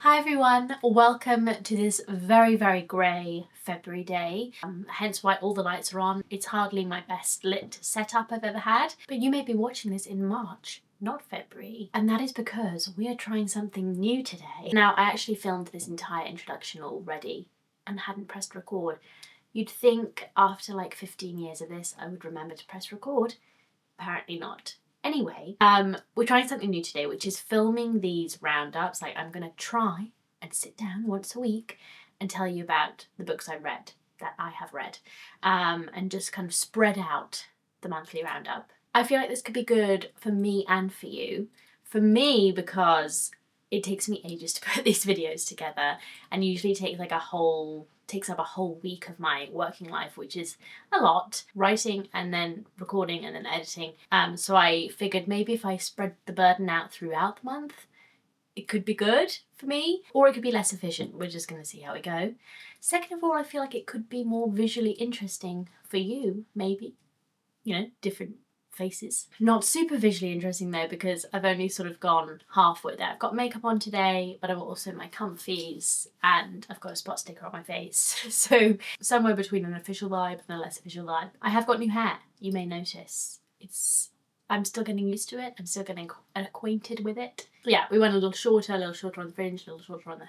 Hi everyone, welcome to this very grey February day, hence why all the lights are on. It's hardly my best lit setup I've ever had, but you may be watching this in March, not February, and that is because we are trying something new today. Now, I actually filmed this entire introduction already and hadn't pressed record. You'd think after like 15 years of this I would remember to press record. Apparently not. Anyway, we're trying something new today, which is filming these roundups. Like, I'm gonna try and sit down once a week and tell you about the books I read, that I have read, and just kind of spread out the monthly roundup. I feel like this could be good for me and for you. For me, because it takes me ages to put these videos together and usually takes up a whole week of my working life, which is a lot, writing and then recording and then editing. So I figured maybe if I spread the burden out throughout the month, it could be good for me, or it could be less efficient. We're just going to see how we go. Second of all, I feel like it could be more visually interesting for you, maybe. You know, different faces. Not super visually interesting though, because I've only sort of gone halfway there. I've got makeup on today, but I've also my comfies and I've got a spot sticker on my face. So somewhere between an official vibe and a less official vibe. I have got new hair, you may notice. I'm still getting used to it. I'm still getting acquainted with it. Yeah, we went a little shorter on the fringe, a little shorter on the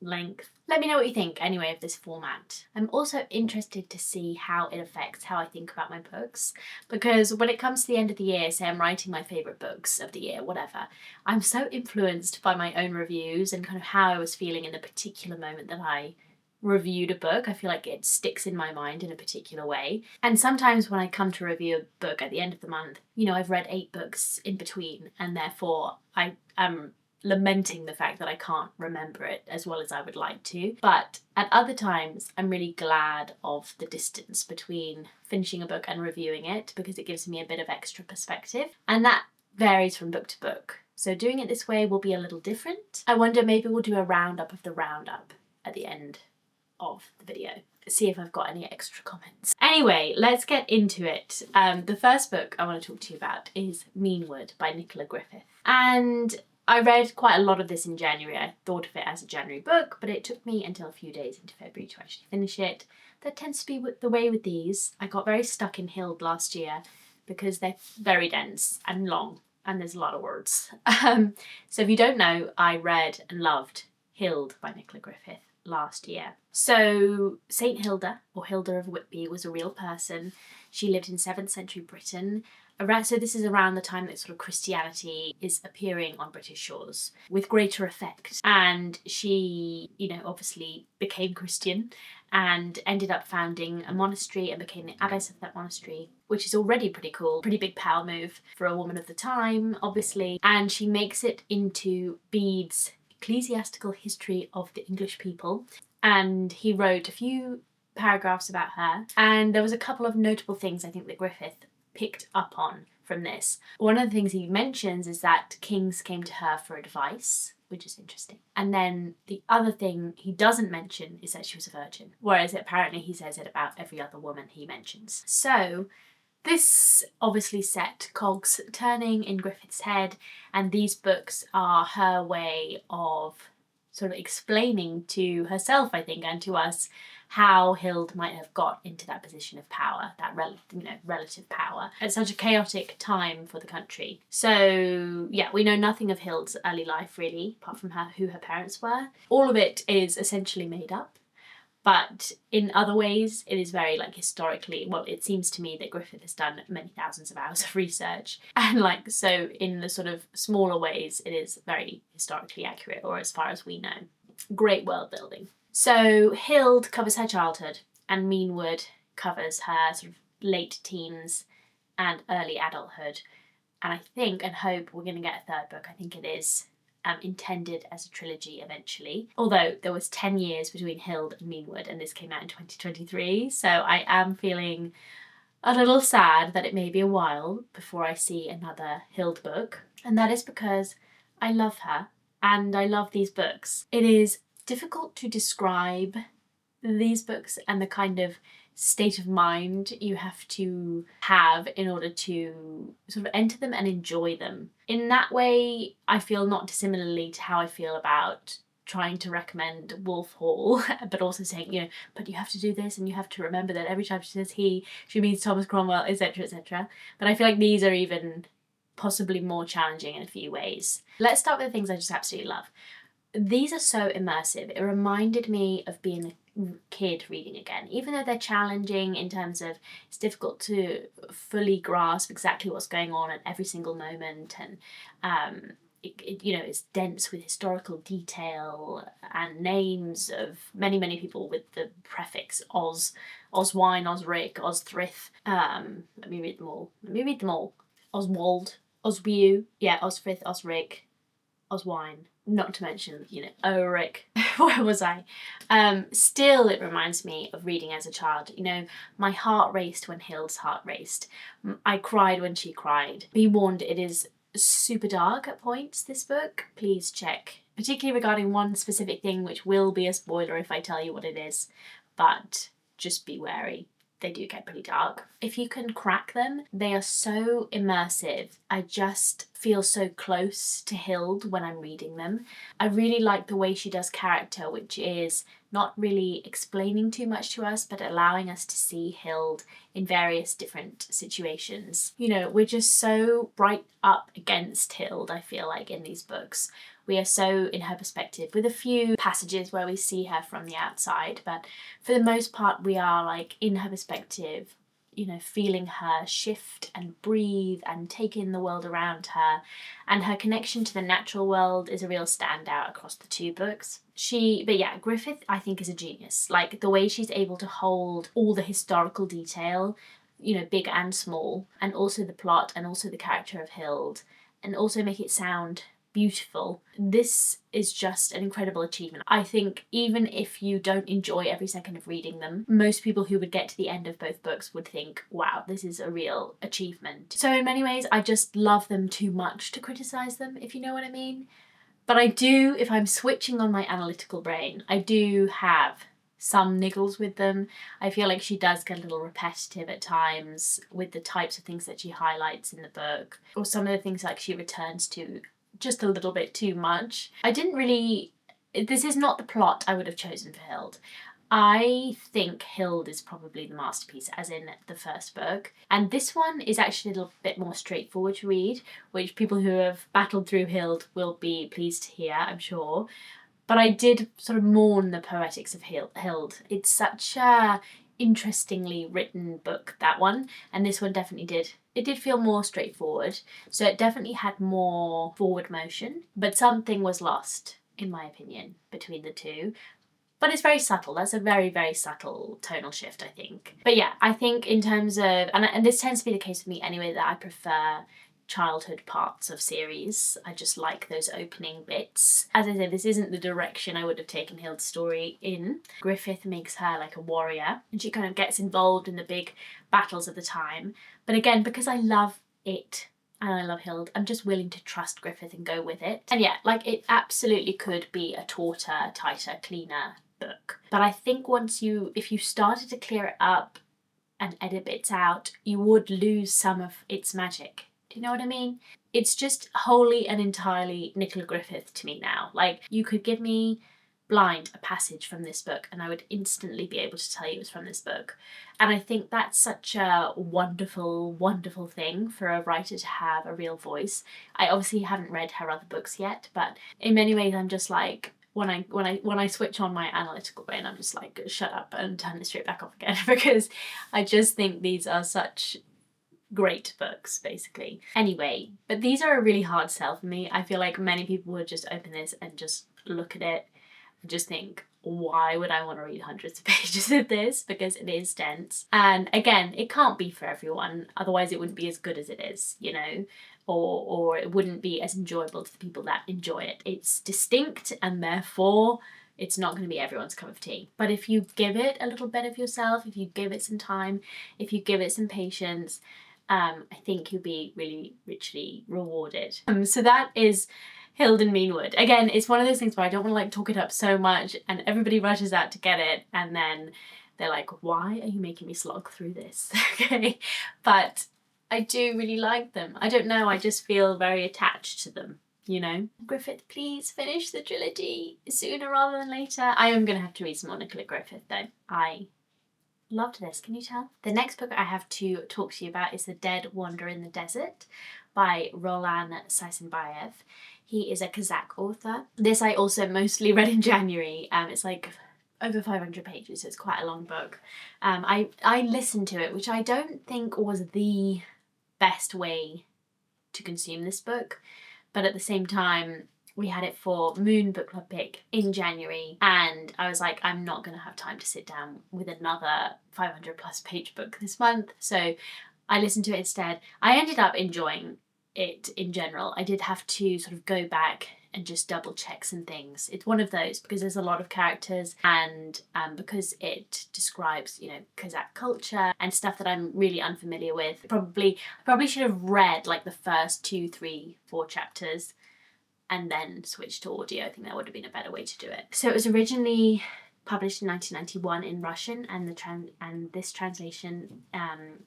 length. Let me know what you think anyway of this format. I'm also interested to see how it affects how I think about my books, because when it comes to the end of the year, say I'm writing my favourite books of the year, whatever, I'm so influenced by my own reviews and kind of how I was feeling in the particular moment that I reviewed a book. I feel like it sticks in my mind in a particular way. And sometimes when I come to review a book at the end of the month, you know, I've read 8 books in between and therefore I am lamenting the fact that I can't remember it as well as I would like to. But at other times, I'm really glad of the distance between finishing a book and reviewing it, because it gives me a bit of extra perspective. And that varies from book to book. So doing it this way will be a little different. I wonder, maybe we'll do a roundup of the roundup at the end of the video. See if I've got any extra comments. Anyway, let's get into it. The first book I want to talk to you about is Menewood by Nicola Griffith. And I read quite a lot of this in January. I thought of it as a January book, but it took me until a few days into February to actually finish it. That tends to be the way with these. I got very stuck in Hild last year because they're very dense and long and there's a lot of words. So if you don't know, I read and loved Hild by Nicola Griffith last year. So St Hilda, or Hilda of Whitby, was a real person. She lived in 7th century Britain. So this is around the time that sort of Christianity is appearing on British shores with greater effect. And she, you know, obviously became Christian and ended up founding a monastery and became the abbess of that monastery, which is already pretty cool. Pretty big power move for a woman of the time, obviously. And she makes it into Bede's Ecclesiastical History of the English People. And he wrote a few paragraphs about her. And there was a couple of notable things I think that Griffith picked up on from this. One of the things he mentions is that kings came to her for advice, which is interesting. And then the other thing he doesn't mention is that she was a virgin, whereas apparently he says it about every other woman he mentions. So this obviously set cogs turning in Griffith's head, and these books are her way of sort of explaining to herself, I think, and to us, how Hild might have got into that position of power, that relative power, at such a chaotic time for the country. So yeah, we know nothing of Hild's early life really, apart from who her parents were. All of it is essentially made up, but in other ways it is very historically, well, it seems to me that Griffith has done many thousands of hours of research, and so in the sort of smaller ways it is very historically accurate, or as far as we know. Great world building. So Hild covers her childhood and Menewood covers her sort of late teens and early adulthood. And I think and hope we're going to get a third book. I think it is intended as a trilogy eventually. Although there was 10 years between Hild and Menewood and this came out in 2023. So I am feeling a little sad that it may be a while before I see another Hild book. And that is because I love her and I love these books. It is difficult to describe these books and the kind of state of mind you have to have in order to sort of enter them and enjoy them. In that way, I feel not dissimilarly to how I feel about trying to recommend Wolf Hall, but also saying, you know, but you have to do this and you have to remember that every time she says he, she means Thomas Cromwell, etc., etc. But I feel like these are even possibly more challenging in a few ways. Let's start with the things I just absolutely love. These are so immersive. It reminded me of being a kid reading again, even though they're challenging in terms of it's difficult to fully grasp exactly what's going on at every single moment, and you know, it's dense with historical detail and names of many people with the prefix Oz, Oswine, Osric, Osthrith. Let me read them all. Oswald, Oswiu, yeah, Osfrith, Osric, Oswine. Not to mention, you know, Ulrich. Where was I? Still, it reminds me of reading as a child. You know, my heart raced when Hild's heart raced. I cried when she cried. Be warned, it is super dark at points, this book. Please check. Particularly regarding one specific thing, which will be a spoiler if I tell you what it is. But just be wary. They do get pretty dark. If you can crack them, they are so immersive. I just feel so close to Hild when I'm reading them. I really like the way she does character, which is not really explaining too much to us, but allowing us to see Hild in various different situations. You know, we're just so right up against Hild, I feel like, in these books. We are so in her perspective, with a few passages where we see her from the outside, but for the most part we are like in her perspective, you know, feeling her shift and breathe and take in the world around her, and her connection to the natural world is a real standout across the two books. But yeah, Griffith I think is a genius. Like the way she's able to hold all the historical detail, you know, big and small, and also the plot and also the character of Hild, and also make it sound beautiful. This is just an incredible achievement. I think even if you don't enjoy every second of reading them, most people who would get to the end of both books would think, wow, this is a real achievement. So in many ways, I just love them too much to criticise them, if you know what I mean. But I do, if I'm switching on my analytical brain, I do have some niggles with them. I feel like she does get a little repetitive at times with the types of things that she highlights in the book, or some of the things like she returns to just a little bit too much. This is not the plot I would have chosen for Hild. I think Hild is probably the masterpiece, as in the first book. And this one is actually a little bit more straightforward to read, which people who have battled through Hild will be pleased to hear, I'm sure. But I did sort of mourn the poetics of Hild. It's such a interestingly written book, that one, and this one definitely did. It did feel more straightforward, so it definitely had more forward motion, but something was lost, in my opinion, between the two. But it's very subtle. That's a very subtle tonal shift, I think. But yeah, I think in terms of, and this tends to be the case with me anyway, that I prefer childhood parts of series. I just like those opening bits. As I said, this isn't the direction I would have taken Hild's story in. Griffith makes her like a warrior, and she kind of gets involved in the big battles of the time. But again, because I love it and I love Hild, I'm just willing to trust Griffith and go with it. And yeah, like it absolutely could be a tauter, tighter, cleaner book. But I think if you started to clear it up and edit bits out, you would lose some of its magic. Do you know what I mean? It's just wholly and entirely Nicola Griffith to me now. Like, you could give me blind a passage from this book and I would instantly be able to tell you it was from this book. And I think that's such a wonderful thing for a writer to have a real voice. I obviously haven't read her other books yet, but in many ways I'm just like, when I switch on my analytical brain, I'm just like, shut up and turn it straight back off again, because I just think these are such great books, basically. Anyway, but these are a really hard sell for me. I feel like many people would just open this and just look at it and just think, why would I want to read hundreds of pages of this? Because it is dense. And again, it can't be for everyone, otherwise it wouldn't be as good as it is, you know, or it wouldn't be as enjoyable to the people that enjoy it. It's distinct, and therefore it's not going to be everyone's cup of tea. But if you give it a little bit of yourself, if you give it some time, if you give it some patience, I think you'll be really richly rewarded. So that is Hild and Menewood. Again, it's one of those things where I don't want to like talk it up so much and everybody rushes out to get it and then they're like, why are you making me slog through this? Okay, but I do really like them. I don't know, I just feel very attached to them. you know. Griffith, please finish the trilogy sooner rather than later. I am going to have to read some more Nicola Griffith though. I loved this, can you tell? The next book I have to talk to you about is The Dead Wander in the Desert by Rollan Seisenbayev. He is a Kazakh author. This I also mostly read in January. It's like over 500 pages, so it's quite a long book. I listened to it, which I don't think was the best way to consume this book, but at the same time we had it for Moon Book Club Pick in January, and I was like, I'm not going to have time to sit down with another 500 plus page book this month, so I listened to it instead. I ended up enjoying it in general. I did have to sort of go back and just double check some things. It's one of those because there's a lot of characters, and because it describes, you know, Kazakh culture and stuff that I'm really unfamiliar with. I probably should have read like the first 2, 3, 4 chapters and then switch to audio. I think that would have been a better way to do it. So it was originally published in 1991 in Russian, and this translation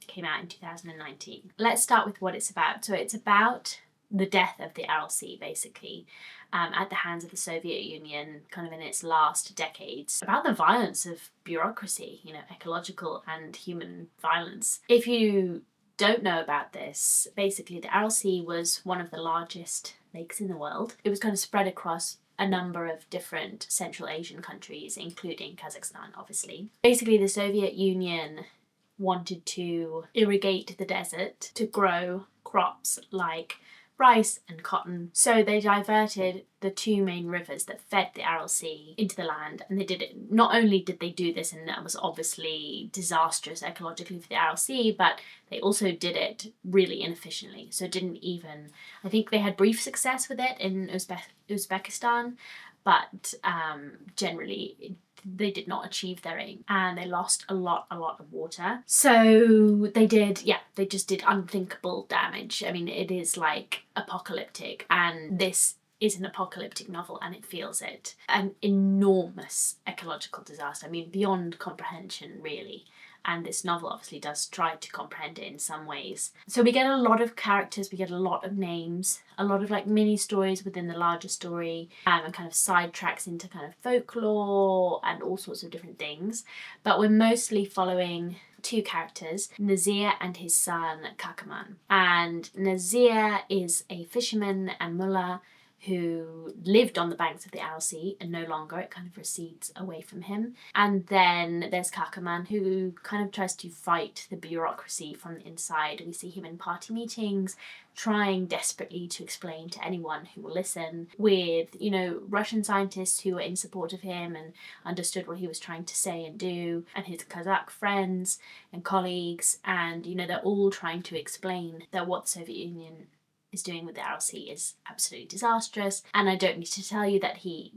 came out in 2019. Let's start with what it's about. So it's about the death of the RLC, basically, at the hands of the Soviet Union, kind of in its last decades, about the violence of bureaucracy, you know, ecological and human violence. If you don't know about this, basically the RLC was one of the largest lakes in the world. It was kind of spread across a number of different Central Asian countries, including Kazakhstan, obviously. Basically, the Soviet Union wanted to irrigate the desert to grow crops like rice and cotton. So they diverted the 2 main rivers that fed the RLC into the land, and they did it. Not only did they do this, and that was obviously disastrous ecologically for the RLC, but they also did it really inefficiently. So it didn't even, I think they had brief success with it in Uzbekistan, but generally they did not achieve their aim, and they lost a lot of water. So they just did unthinkable damage. I mean, it is like apocalyptic, and this is an apocalyptic novel, and it feels it. An enormous ecological disaster, I mean, beyond comprehension, really. And this novel obviously does try to comprehend it in some ways. So we get a lot of characters, we get a lot of names, a lot of like mini stories within the larger story, and kind of side tracks into kind of folklore and all sorts of different things. But we're mostly following 2 characters, Nazir and his son Kakaman. And Nazir is a fisherman and mullah who lived on the banks of the RLC, and no longer, it kind of recedes away from him. And then there's Kakaman, who kind of tries to fight the bureaucracy from the inside. We see him in party meetings, trying desperately to explain to anyone who will listen, with, you know, Russian scientists who were in support of him and understood what he was trying to say and do, and his Kazakh friends and colleagues, and, you know, they're all trying to explain that what the Soviet Union is doing with the RLC is absolutely disastrous. And I don't need to tell you that he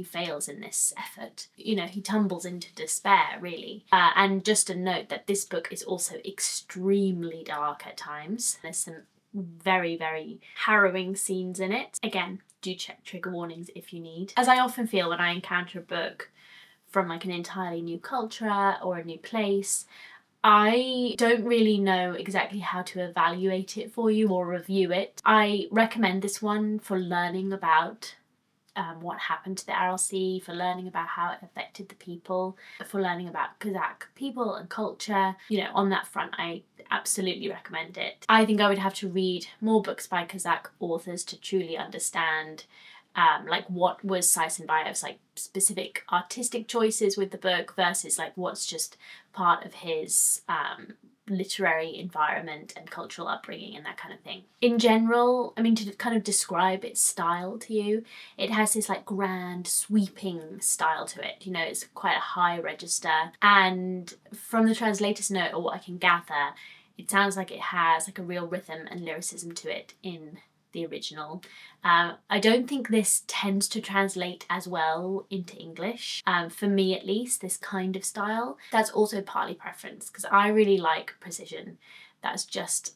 fails in this effort. You know, he tumbles into despair, really. And just a note that this book is also extremely dark at times. There's some very, very harrowing scenes in it. Again, do check trigger warnings if you need. As I often feel when I encounter a book from like an entirely new culture or a new place, I don't really know exactly how to evaluate it for you or review it. I recommend this one for learning about what happened to the RLC, for learning about how it affected the people, for learning about Kazakh people and culture. You know, on that front, I absolutely recommend it. I think I would have to read more books by Kazakh authors to truly understand like what was Seisenbayev's like specific artistic choices with the book versus like what's just part of his literary environment and cultural upbringing and that kind of thing. In general, I mean, to kind of describe its style to you, it has this like grand sweeping style to it. You know, it's quite a high register, and from the translator's note, or what I can gather, it sounds like it has like a real rhythm and lyricism to it in the original. I don't think this tends to translate as well into English, for me at least, this kind of style. That's also partly preference, because I really like precision. That's just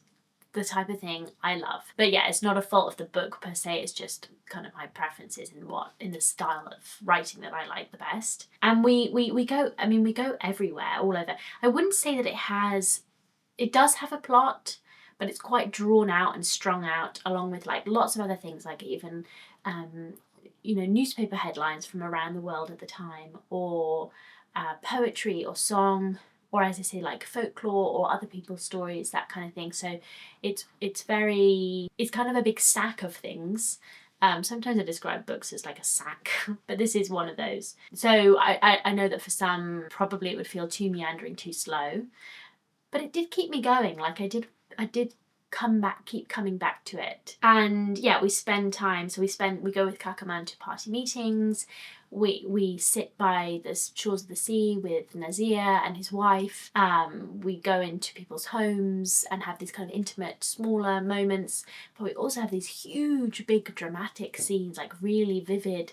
the type of thing I love. But yeah, it's not a fault of the book per se, it's just kind of my preferences in the style of writing that I like the best. And we go everywhere, all over. I wouldn't say that it does have a plot, but it's quite drawn out and strung out, along with like lots of other things, like even newspaper headlines from around the world at the time, or poetry or song, or as I say, like folklore or other people's stories, that kind of thing. So it's kind of a big sack of things. Sometimes I describe books as like a sack, but this is one of those. So I know that for some, probably it would feel too meandering, too slow, but it did keep me going. Like I did keep coming back to it. And yeah, we spend time. So we go with Kakaman to party meetings. We sit by the shores of the sea with Nazir and his wife. We go into people's homes and have these kind of intimate, smaller moments. But we also have these huge, big, dramatic scenes, like really vivid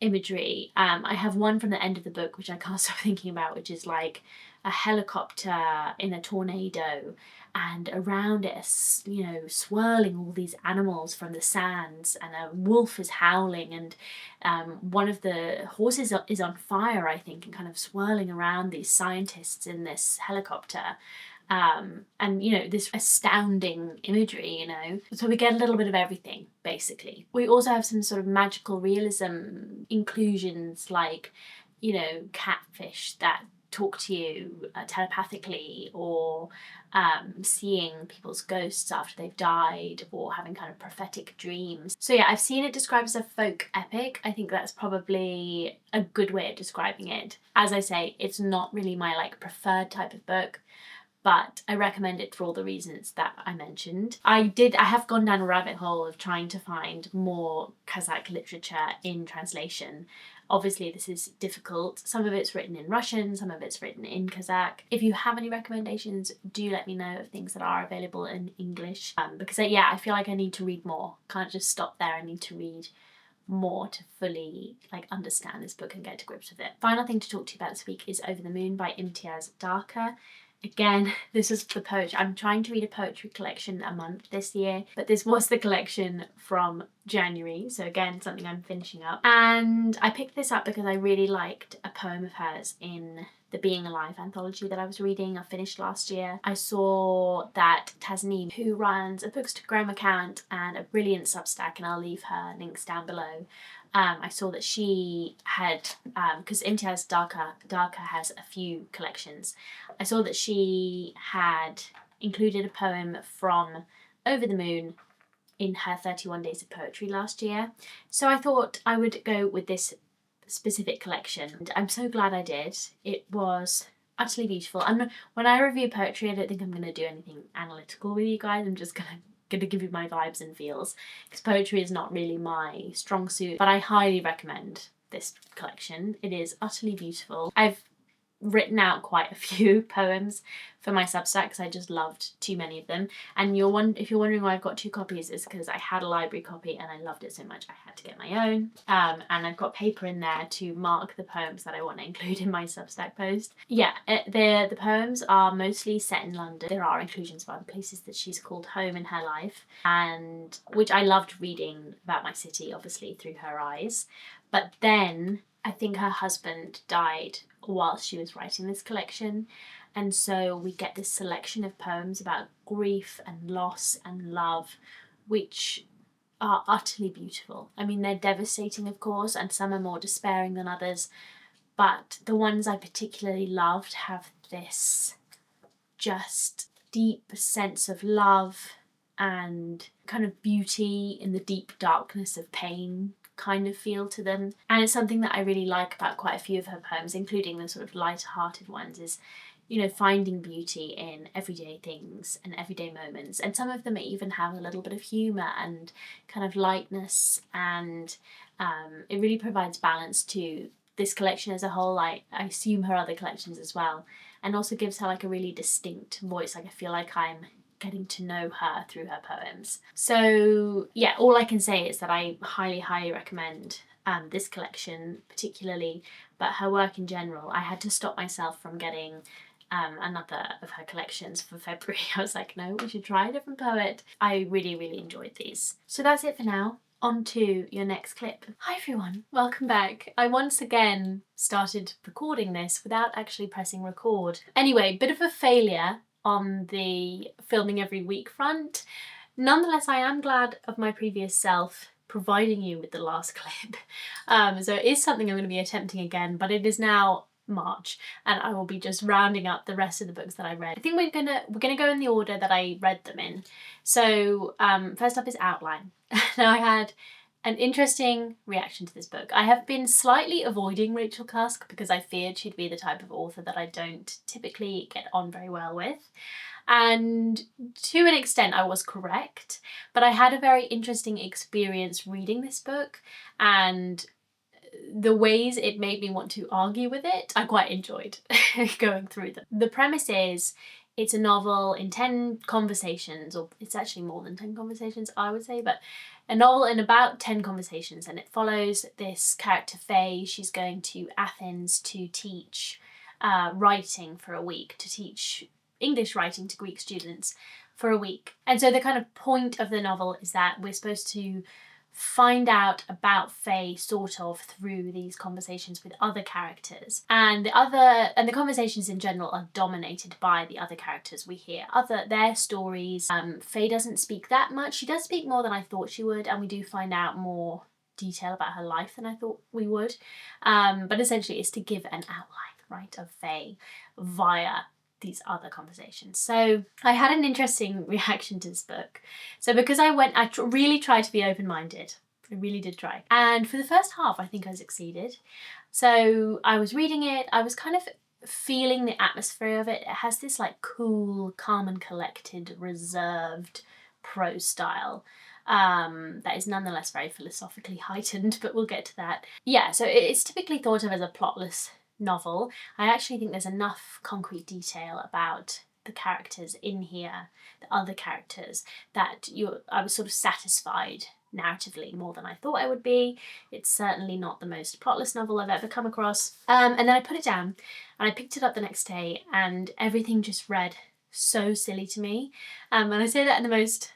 imagery. I have one from the end of the book, which I can't stop thinking about, which is like a helicopter in a tornado, and around it are, swirling all these animals from the sands, and a wolf is howling, and one of the horses is on fire, I think, and kind of swirling around these scientists in this helicopter. And this astounding imagery, so we get a little bit of everything, basically. We also have some sort of magical realism inclusions, like catfish that talk to you telepathically, or seeing people's ghosts after they've died, or having kind of prophetic dreams. So yeah, I've seen it described as a folk epic. I think that's probably a good way of describing it. As I say, it's not really my preferred type of book, but I recommend it for all the reasons that I mentioned. I have gone down a rabbit hole of trying to find more Kazakh literature in translation. Obviously this is difficult. Some of it's written in Russian, some of it's written in Kazakh. If you have any recommendations, do let me know of things that are available in English. Because I feel like I need to read more. Can't just stop there. I need to read more to fully understand this book and get to grips with it. Final thing to talk to you about this week is Over the Moon by Imtiaz Dharker. Again, this is the poetry. I'm trying to read a poetry collection a month this year, but this was the collection from January, so again, something I'm finishing up. And I picked this up because I really liked a poem of hers in the Being Alive anthology that I was reading. I finished last year. I saw that Tasneem, who runs a Bookstagram account and a brilliant Substack, and I'll leave her links down below, I saw that she had, because Imtiaz Dharker has a few collections, I saw that she had included a poem from Over the Moon in her 31 Days of Poetry last year. So I thought I would go with this specific collection, and I'm so glad I did. It was utterly beautiful. When I review poetry, I don't think I'm going to do anything analytical with you guys. I'm just going to give you my vibes and feels, because poetry is not really my strong suit, but I highly recommend this collection. It is utterly beautiful. I've written out quite a few poems for my Substack because I just loved too many of them. And if you're wondering why I've got 2 copies, it's because I had a library copy and I loved it so much I had to get my own. And I've got paper in there to mark the poems that I want to include in my Substack post. Yeah, the poems are mostly set in London. There are inclusions of other places that she's called home in her life, and which I loved reading about my city, obviously through her eyes. But then I think her husband died while she was writing this collection, and so we get this selection of poems about grief and loss and love, which are utterly beautiful. I mean, they're devastating, of course, and some are more despairing than others, but the ones I particularly loved have this just deep sense of love and kind of beauty in the deep darkness of pain kind of feel to them. And it's something that I really like about quite a few of her poems, including the sort of lighter-hearted ones, is finding beauty in everyday things and everyday moments. And some of them even have a little bit of humour and kind of lightness, and it really provides balance to this collection as a whole. I assume her other collections as well, and also gives her a really distinct voice. I feel like I'm getting to know her through her poems. So yeah, all I can say is that I highly recommend this collection particularly, but her work in general. I had to stop myself from getting another of her collections for February. I was like, no, we should try a different poet. I really enjoyed these. So that's it for now. On to your next clip. Hi everyone, welcome back. I once again started recording this without actually pressing record. Anyway, bit of a failure on the filming every week front. Nonetheless, I am glad of my previous self providing you with the last clip. So it is something I'm going to be attempting again, but it is now March and I will be just rounding up the rest of the books that I read. I think we're gonna go in the order that I read them in. So first up is Outline. Now, I had an interesting reaction to this book. I have been slightly avoiding Rachel Cusk because I feared she'd be the type of author that I don't typically get on very well with. And to an extent I was correct, but I had a very interesting experience reading this book, and the ways it made me want to argue with it, I quite enjoyed going through them. The premise is it's a novel in 10 conversations, or it's actually more than 10 conversations, I would say, but a novel in about 10 conversations, and it follows this character Faye. She's going to Athens to teach writing for a week, to teach English writing to Greek students for a week. And so the kind of point of the novel is that we're supposed to find out about Faye sort of through these conversations with other characters, and the conversations in general are dominated by the other characters. We hear their stories. Faye doesn't speak that much. She does speak more than I thought she would, and we do find out more detail about her life than I thought we would, but essentially it's to give an outline, right, of Faye via these other conversations. So I had an interesting reaction to this book. So because I really tried to be open-minded. I really did try. And for the first half, I think I succeeded. So I was reading it, I was kind of feeling the atmosphere of it. It has this like cool, calm and collected, reserved prose style that is nonetheless very philosophically heightened, but we'll get to that. Yeah, so it's typically thought of as a plotless novel. I actually think there's enough concrete detail about the characters in here, the other characters, that I was sort of satisfied narratively more than I thought I would be. It's certainly not the most plotless novel I've ever come across. And then I put it down and I picked it up the next day, and everything just read so silly to me. And I say that in the most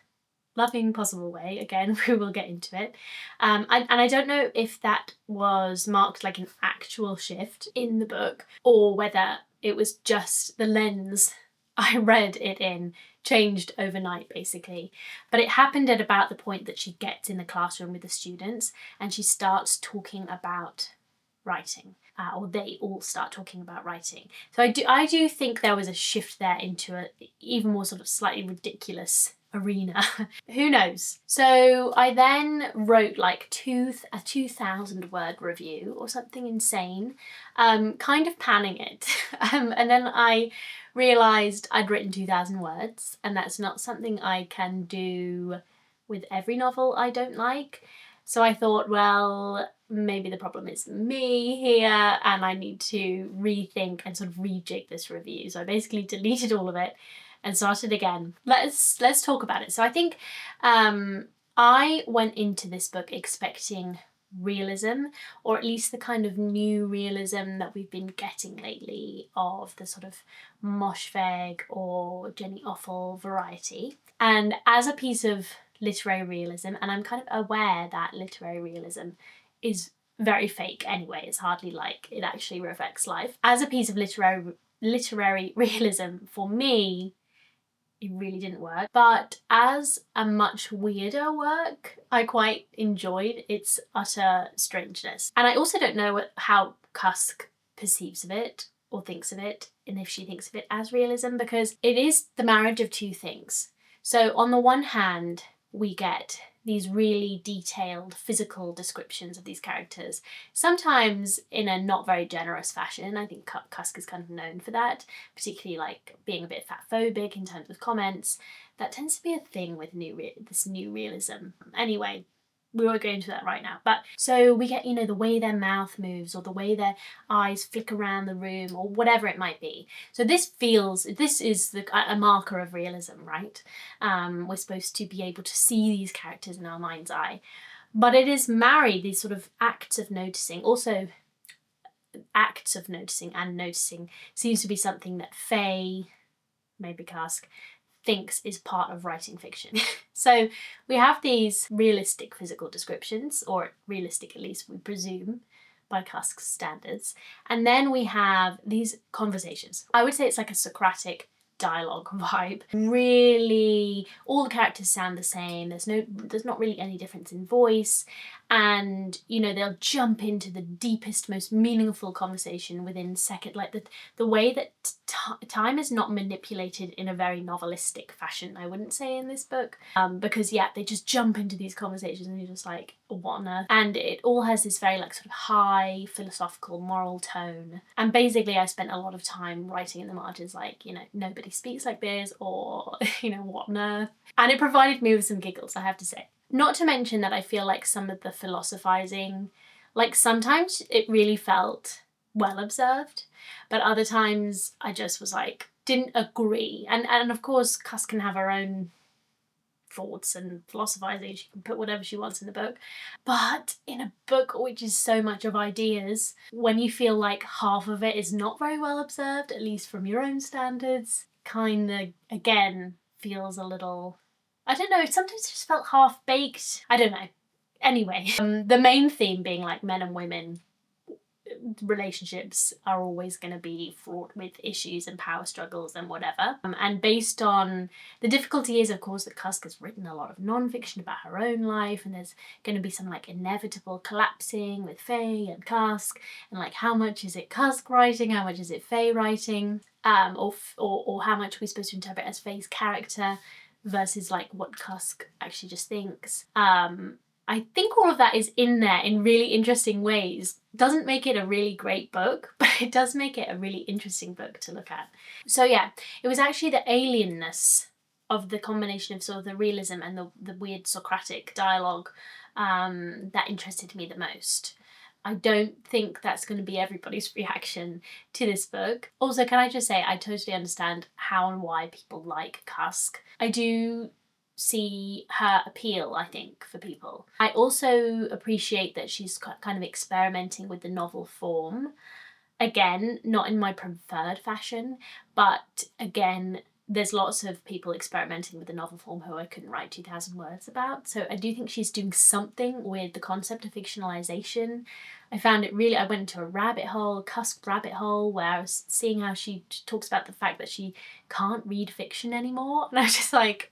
loving possible way. Again, we will get into it. And I don't know if that was marked like an actual shift in the book, or whether it was just the lens I read it in changed overnight, basically. But it happened at about the point that she gets in the classroom with the students and she starts talking about writing. Or they all start talking about writing. So I do think there was a shift there into an even more sort of slightly ridiculous arena. Who knows? So I then wrote like a 2,000 word review or something insane, kind of panning it. And then I realised I'd written 2,000 words, and that's not something I can do with every novel I don't like. So I thought, well, maybe the problem is me here and I need to rethink and sort of rejig this review. So I basically deleted all of it and started again. Let's talk about it. So I think I went into this book expecting realism, or at least the kind of new realism that we've been getting lately of the sort of Moshfegh or Jenny Offal variety. And as a piece of literary realism, and I'm kind of aware that literary realism is very fake anyway, it's hardly like it actually reflects life. As a piece of literary realism, for me, it really didn't work. But as a much weirder work, I quite enjoyed its utter strangeness. And I also don't know how Cusk perceives of it or thinks of it, and if she thinks of it as realism, because it is the marriage of two things. So on the one hand, we get these really detailed physical descriptions of these characters, sometimes in a not very generous fashion. I think Cusk is kind of known for that, particularly like being a bit fatphobic in terms of comments. That tends to be a thing with this new realism. Anyway, we won't go into that right now. But so we get, the way their mouth moves or the way their eyes flick around the room or whatever it might be. So this is a marker of realism, right? We're supposed to be able to see these characters in our mind's eye. But it is married, these sort of acts of noticing. Also, acts of noticing and noticing seems to be something that Faye, maybe Cusk, thinks is part of writing fiction. So we have these realistic physical descriptions, or realistic at least we presume by Cusk's standards, and then we have these conversations. I would say it's like a Socratic dialogue vibe. Really, all the characters sound the same. There's not really any difference in voice, and you know, they'll jump into the deepest, most meaningful conversation within second. Like the way that time is not manipulated in a very novelistic fashion, I wouldn't say, in this book, because yeah, they just jump into these conversations and you're just like, what on earth? And it all has this very like sort of high philosophical moral tone, and basically I spent a lot of time writing in the margins like, you know, nobody speaks like this, or you know, what on earth? And it provided me with some giggles, I have to say. Not to mention that I feel like some of the philosophizing, like sometimes it really felt well observed, but other times I just was like, didn't agree. And of course Cusk can have her own thoughts and philosophizing, she can put whatever she wants in the book, but in a book which is so much of ideas, when you feel like half of it is not very well observed, at least from your own standards, kind of again feels a little, I don't know, sometimes it just felt half-baked. I don't know. Anyway, the main theme being like men and women relationships are always going to be fraught with issues and power struggles and whatever. And based on the difficulty is, of course, that Cusk has written a lot of non-fiction about her own life, and there's going to be some like inevitable collapsing with Faye and Cusk, and like how much is it Cusk writing, how much is it Faye writing, or how much we're supposed to interpret as Faye's character versus like what Cusk actually just thinks. I think all of that is in there in really interesting ways. Doesn't make it a really great book, but it does make it a really interesting book to look at. So yeah, it was actually the alienness of the combination of sort of the realism and the weird Socratic dialogue that interested me the most. I don't think that's going to be everybody's reaction to this book. Also, can I just say, I totally understand how and why people like Cusk. I do see her appeal, I think, for people. I also appreciate that she's kind of experimenting with the novel form. Again, not in my preferred fashion, but again, there's lots of people experimenting with the novel form who I couldn't write 2,000 words about. So I do think she's doing something with the concept of fictionalization. I found it really, I went into a rabbit hole, Cusk rabbit hole, where I was seeing how she talks about the fact that she can't read fiction anymore. And I was just like,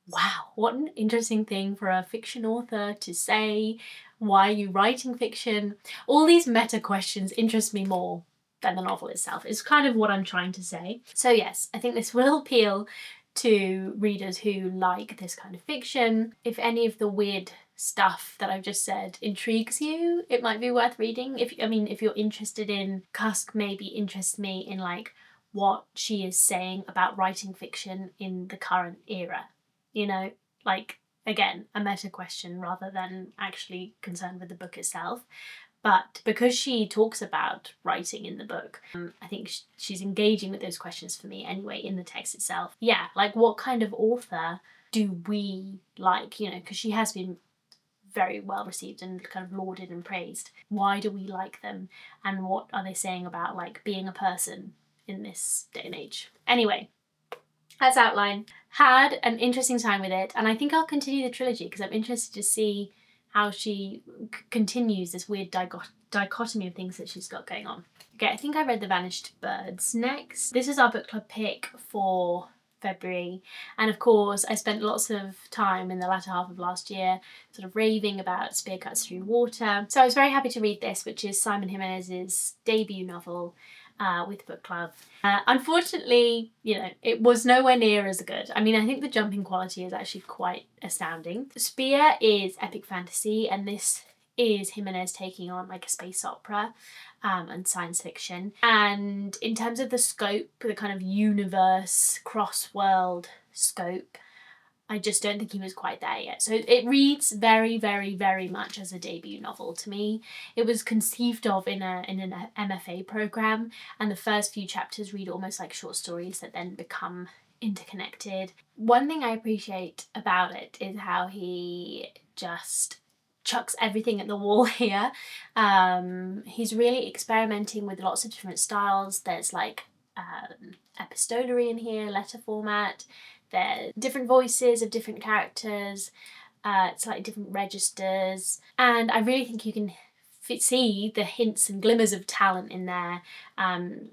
wow, what an interesting thing for a fiction author to say. Why are you writing fiction? All these meta questions interest me more than the novel itself, is kind of what I'm trying to say. So yes, I think this will appeal to readers who like this kind of fiction. If any of the weird stuff that I've just said intrigues you, it might be worth reading. If you're interested in Cusk, maybe interests me in like what she is saying about writing fiction in the current era. You know, like, again, a meta question rather than actually concerned with the book itself. But because she talks about writing in the book, I think she's engaging with those questions for me anyway in the text itself. Yeah, like what kind of author do we like, you know, because she has been very well received and kind of lauded and praised. Why do we like them? And what are they saying about like being a person in this day and age? Anyway, as outlined, had an interesting time with it, and I think I'll continue the trilogy because I'm interested to see how she continues this weird dichotomy of things that she's got going on. Okay, I think I read The Vanished Birds next. This is our book club pick for February, and of course I spent lots of time in the latter half of last year sort of raving about Spear Cuts Through Water. So I was very happy to read this, which is Simon Jimenez's debut novel with book club. Unfortunately, you know, it was nowhere near as good. I mean, I think the jumping quality is actually quite astounding. Spear is epic fantasy, and this is Jimenez taking on like a space opera and science fiction. And in terms of the scope, the kind of universe, cross-world scope, I just don't think he was quite there yet. So it reads very, very, very much as a debut novel to me. It was conceived of in an MFA program, and the first few chapters read almost like short stories that then become interconnected. One thing I appreciate about it is how he just chucks everything at the wall here. He's really experimenting with lots of different styles. There's like epistolary in here, letter format. There's different voices of different characters, slightly different registers, and I really think you can see the hints and glimmers of talent in there.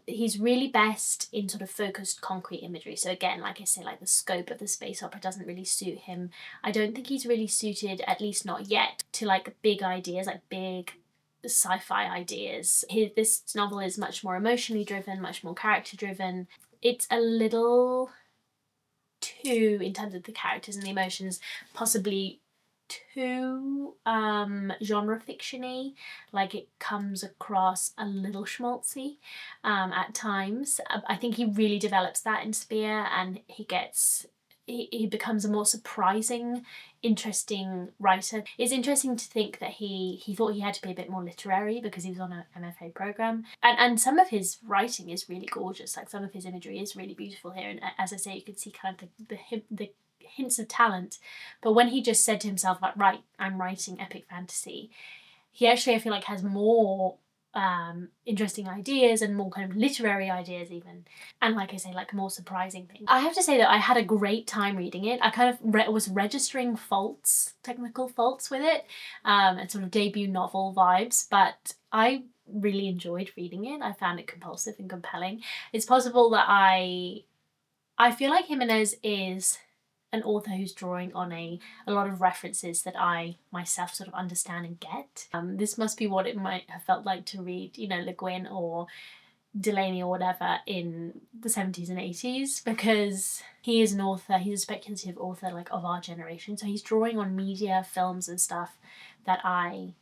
He's really best in sort of focused concrete imagery. So again, like I say, like the scope of the space opera doesn't really suit him. I don't think he's really suited, at least not yet, to like big ideas, like big sci-fi ideas. This novel is much more emotionally driven, much more character driven. It's a little too, in terms of the characters and the emotions, possibly too genre fiction-y. Like, it comes across a little schmaltzy at times. I think he really develops that in Spear, and he becomes a more surprising, interesting writer. It's interesting to think that he thought he had to be a bit more literary because he was on an MFA programme. And some of his writing is really gorgeous. Like, some of his imagery is really beautiful here. And as I say, you can see kind of the hints of talent. But when he just said to himself, like, right, I'm writing epic fantasy, he actually, I feel like, has more interesting ideas and more kind of literary ideas even, and like I say, like more surprising things. I have to say that I had a great time reading it. I kind of was registering technical faults with it, and sort of debut novel vibes, but I really enjoyed reading it. I found it compulsive and compelling. It's possible that I feel like Jimenez is an author who's drawing on a lot of references that I myself sort of understand and get. This must be what it might have felt like to read, you know, Le Guin or Delaney or whatever in the 70s and 80s, because he is an author, he's a speculative author like of our generation, so he's drawing on media, films and stuff that I'm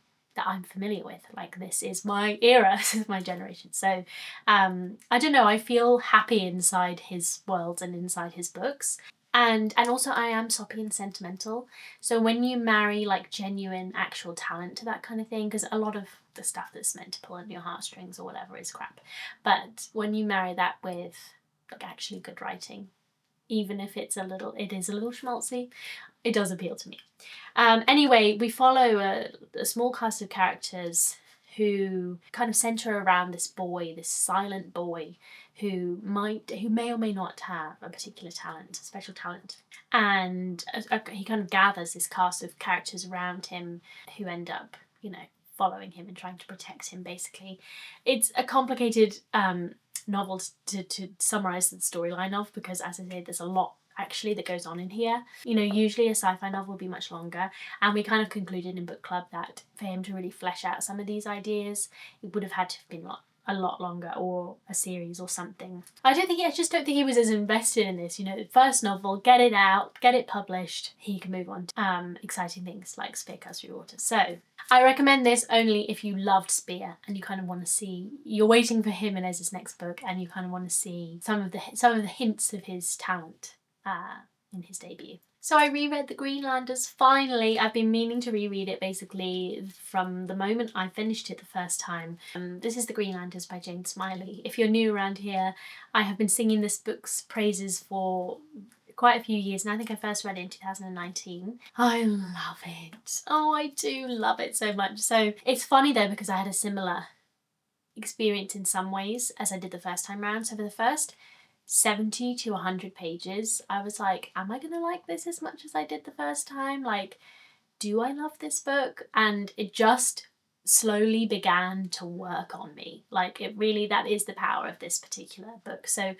familiar with. Like, this is my era, this is my generation. So I don't know, I feel happy inside his world and inside his books. And also I am soppy and sentimental. So when you marry like genuine actual talent to that kind of thing, because a lot of the stuff that's meant to pull on your heartstrings or whatever is crap. But when you marry that with like actually good writing, even if it is a little schmaltzy, it does appeal to me. Anyway, we follow a small cast of characters who kind of centre around this boy, this silent boy, who may or may not have a particular talent, a special talent. And he kind of gathers this cast of characters around him who end up, you know, following him and trying to protect him, basically. It's a complicated novel to summarise the storyline of, because, as I say, there's a lot actually that goes on in here. You know, usually a sci-fi novel would be much longer, and we kind of concluded in book club that for him to really flesh out some of these ideas, it would have had to have been a lot longer, or a series or something. I just don't think he was as invested in this. You know, first novel, get it out, get it published, he can move on to exciting things like Spear Cusk Through Water. So I recommend this only if you loved Spear and you kind of want to see, you're waiting for Jimenez's next book and you kind of want to see some of the hints of his talent in his debut. So I reread The Greenlanders, finally. I've been meaning to reread it basically from the moment I finished it the first time. This is The Greenlanders by Jane Smiley. If you're new around here, I have been singing this book's praises for quite a few years, and I think I first read it in 2019. I love it. Oh, I do love it so much. So it's funny though, because I had a similar experience in some ways as I did the first time round. So for the first 70 to 100 pages, I was like, am I gonna like this as much as I did the first time? Like, do I love this book? And it just slowly began to work on me. Like, it really, that is the power of this particular book. So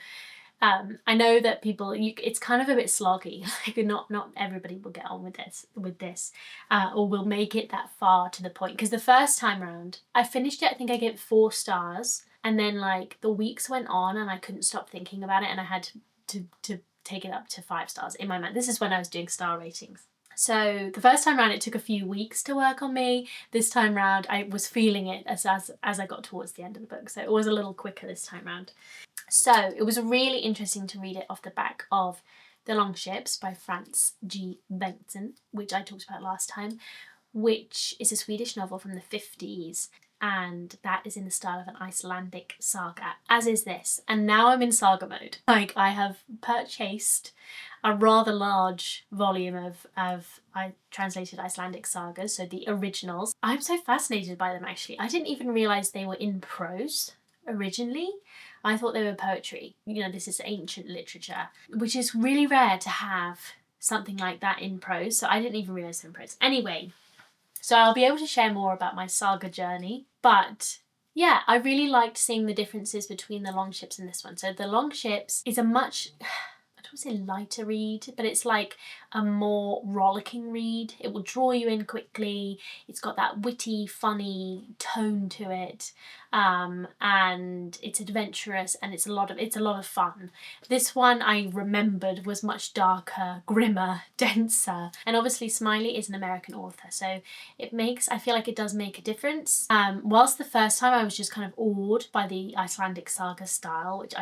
I know that people, it's kind of a bit sloggy. Like, not everybody will get on with this, or will make it that far to the point. Because the first time round, I finished it, I think I gave it 4 stars. And then like the weeks went on and I couldn't stop thinking about it, and I had to take it up to 5 stars in my mind. This is when I was doing star ratings. So the first time round it took a few weeks to work on me. This time round I was feeling it as I got towards the end of the book. So it was a little quicker this time round. So it was really interesting to read it off the back of The Long Ships by Frans G. Bengtsson, which I talked about last time, which is a Swedish novel from the 50s. And that is in the style of an Icelandic saga, as is this. And now I'm in saga mode. Like, I have purchased a rather large volume of translated Icelandic sagas, so the originals. I'm so fascinated by them, actually. I didn't even realise they were in prose originally. I thought they were poetry. You know, this is ancient literature, which is really rare to have something like that in prose, so I didn't even realise they were in prose. Anyway, So I'll be able to share more about my saga journey, but yeah, I really liked seeing the differences between the long ships and this one. So the long ships is a much, I don't want to say lighter read, but it's like a more rollicking read. It will draw you in quickly. It's got that witty, funny tone to it, and it's adventurous, and it's a lot of fun. This one I remembered was much darker, grimmer, denser, and obviously Smiley is an American author, so I feel like it does make a difference. Whilst the first time I was just kind of awed by the Icelandic saga style, which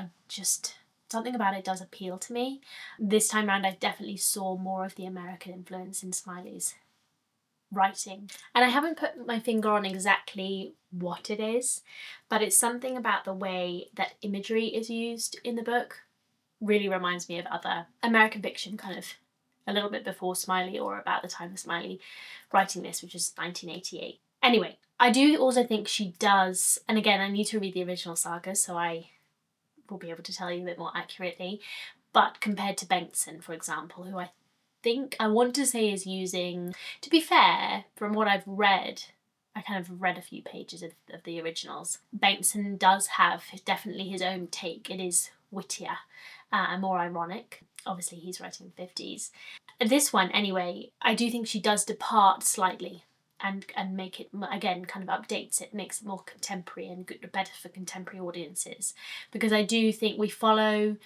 something about it does appeal to me. This time around I definitely saw more of the American influence in Smiley's writing. And I haven't put my finger on exactly what it is, but it's something about the way that imagery is used in the book really reminds me of other American fiction, kind of a little bit before Smiley or about the time of Smiley writing this, which is 1988. Anyway, I do also think she does, and again I need to read the original saga so I will be able to tell you a bit more accurately, but compared to Bengtson, for example, who I want to say is using, to be fair, from what I've read, I kind of read a few pages of the originals, Bengtson does have definitely his own take. It is wittier and more ironic. Obviously he's writing in the 50s. This one, anyway, I do think she does depart slightly and make it, again, kind of updates it, makes it more contemporary and good, better for contemporary audiences. Because I do think we follow,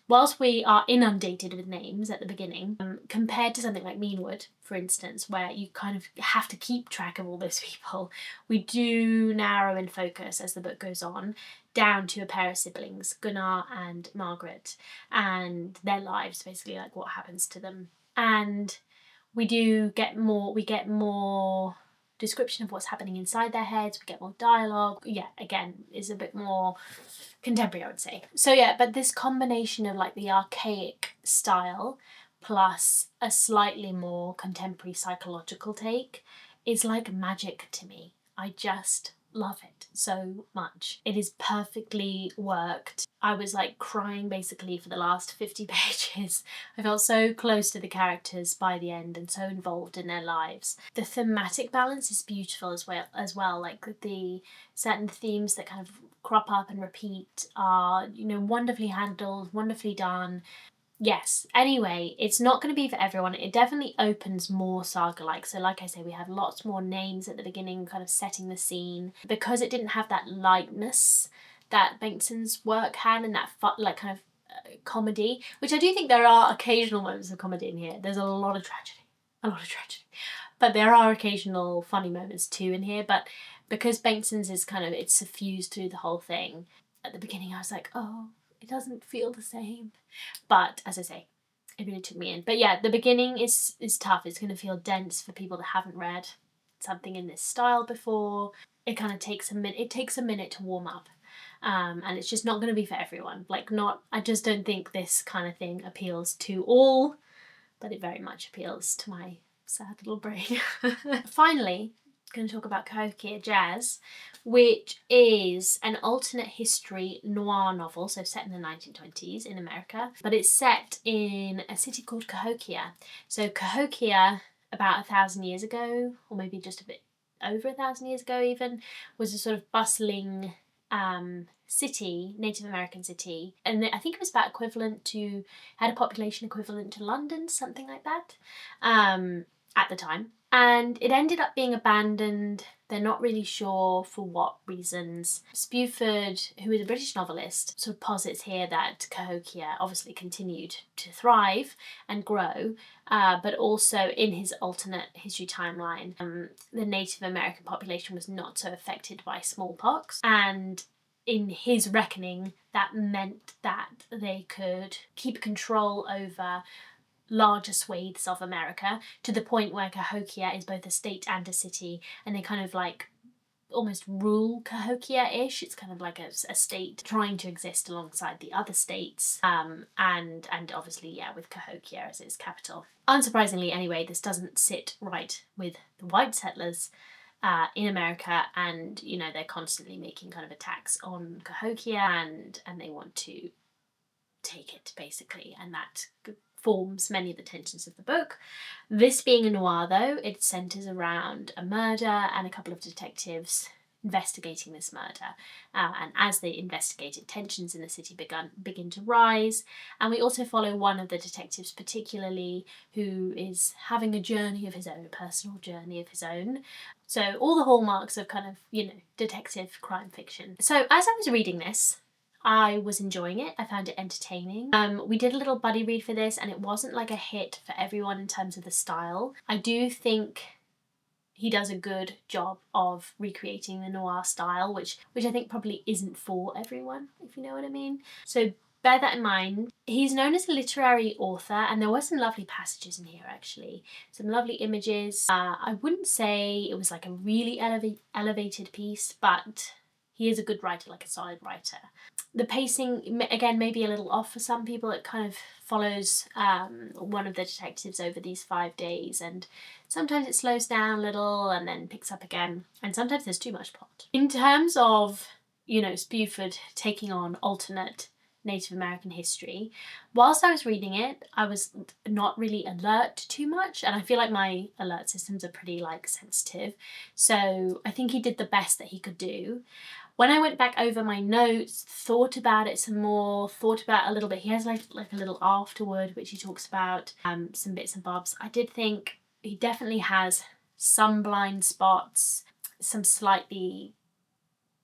whilst we are inundated with names at the beginning, compared to something like Menewood, for instance, where you kind of have to keep track of all those people, we do narrow in focus as the book goes on down to a pair of siblings, Gunnar and Margaret, and their lives, basically, like what happens to them. And we get more description of what's happening inside their heads, we get more dialogue. Yeah, again, is a bit more contemporary, I would say. So yeah, but this combination of like the archaic style plus a slightly more contemporary psychological take is like magic to me. I just love it so much. It is perfectly worked. I was like crying basically for the last 50 pages. I felt so close to the characters by the end and so involved in their lives. The thematic balance is beautiful as well. Like the certain themes that kind of crop up and repeat are, wonderfully handled, wonderfully done. Yes, anyway, it's not going to be for everyone. It definitely opens more saga-like. So like I say, we have lots more names at the beginning, kind of setting the scene. Because it didn't have that lightness that Bengtson's work had, and that kind of comedy, which I do think there are occasional moments of comedy in here. There's a lot of tragedy. But there are occasional funny moments too in here. But because Bengtson's is kind of, it's suffused through the whole thing, at the beginning I was like, oh, it doesn't feel the same. But as I say, it really took me in. But yeah, the beginning is tough. It's going to feel dense for people that haven't read something in this style before. It kind of takes a minute. It takes a minute to warm up. And it's just not going to be for everyone. I just don't think this kind of thing appeals to all, but it very much appeals to my sad little brain. Finally, I'm going to talk about Cahokia Jazz, which is an alternate history noir novel, so set in the 1920s in America, but it's set in a city called Cahokia. So Cahokia, about 1,000 years ago, or maybe just a bit over 1,000 years ago even, was a sort of bustling city, Native American city, and I think it was about had a population equivalent to London, something like that, at the time. And it ended up being abandoned. They're not really sure for what reasons. Spufford, who is a British novelist, sort of posits here that Cahokia obviously continued to thrive and grow, but also in his alternate history timeline, the Native American population was not so affected by smallpox. And in his reckoning, that meant that they could keep control over larger swathes of America, to the point where Cahokia is both a state and a city, and they kind of like almost rule Cahokia-ish. It's kind of like a state trying to exist alongside the other states, and obviously, yeah, with Cahokia as its capital. Unsurprisingly, anyway, this doesn't sit right with the white settlers in America, and they're constantly making kind of attacks on Cahokia, and they want to take it basically, and that forms many of the tensions of the book. This being a noir though, it centres around a murder and a couple of detectives investigating this murder, and as they investigated, tensions in the city begin to rise, and we also follow one of the detectives particularly who is having a journey of his own, a personal journey of his own. So all the hallmarks of kind of, you know, detective crime fiction. So as I was reading this, I was enjoying it. I found it entertaining. We did a little buddy read for this and it wasn't like a hit for everyone in terms of the style. I do think he does a good job of recreating the noir style, which I think probably isn't for everyone, if you know what I mean. So bear that in mind. He's known as a literary author, and there were some lovely passages in here actually. Some lovely images. I wouldn't say it was like a really elevated piece, but he is a good writer, like a solid writer. The pacing, again, may be a little off for some people. It kind of follows one of the detectives over these 5 days, and sometimes it slows down a little and then picks up again, and sometimes there's too much plot. In terms of, you know, Spufford taking on alternate Native American history, whilst I was reading it, I was not really alert too much, and I feel like my alert systems are pretty like sensitive, so I think he did the best that he could do. When I went back over my notes, thought about it some more, thought about a little bit, he has like a little afterword which he talks about, some bits and bobs. I did think he definitely has some blind spots, some slightly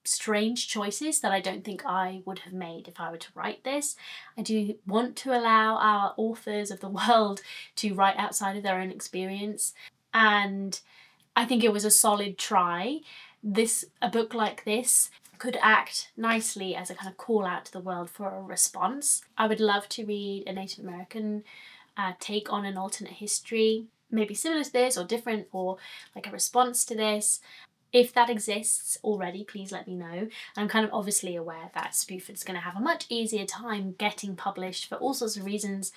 strange choices that I don't think I would have made if I were to write this. I do want to allow our authors of the world to write outside of their own experience, and I think it was a solid try. A book like this could act nicely as a kind of call out to the world for a response. I would love to read a Native American take on an alternate history, maybe similar to this or different, or like a response to this. If that exists already, please let me know. I'm kind of obviously aware that Spufford's going to have a much easier time getting published for all sorts of reasons,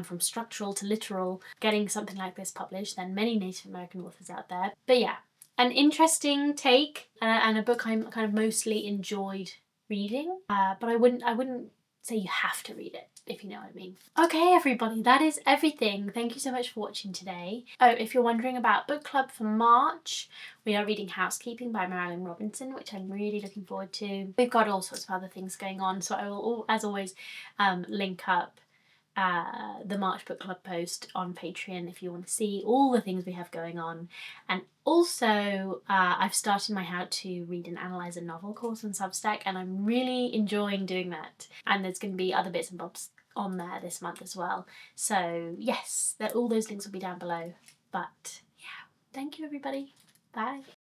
from structural to literal, getting something like this published than many Native American authors out there. But yeah, an interesting take, and a book I'm kind of mostly enjoyed reading, but I wouldn't say you have to read it, if you know what I mean. Okay everybody, that is everything. Thank you so much for watching today. Oh, if you're wondering about book club for March, we are reading Housekeeping by Marilynne, which I'm really looking forward to. We've got all sorts of other things going on, so I will, as always, link up the March book club post on Patreon if you want to see all the things we have going on. And also I've started my How to Read and Analyse a Novel course on Substack, and I'm really enjoying doing that, and there's going to be other bits and bobs on there this month as well. So yes, all those links will be down below. But yeah, thank you everybody. Bye.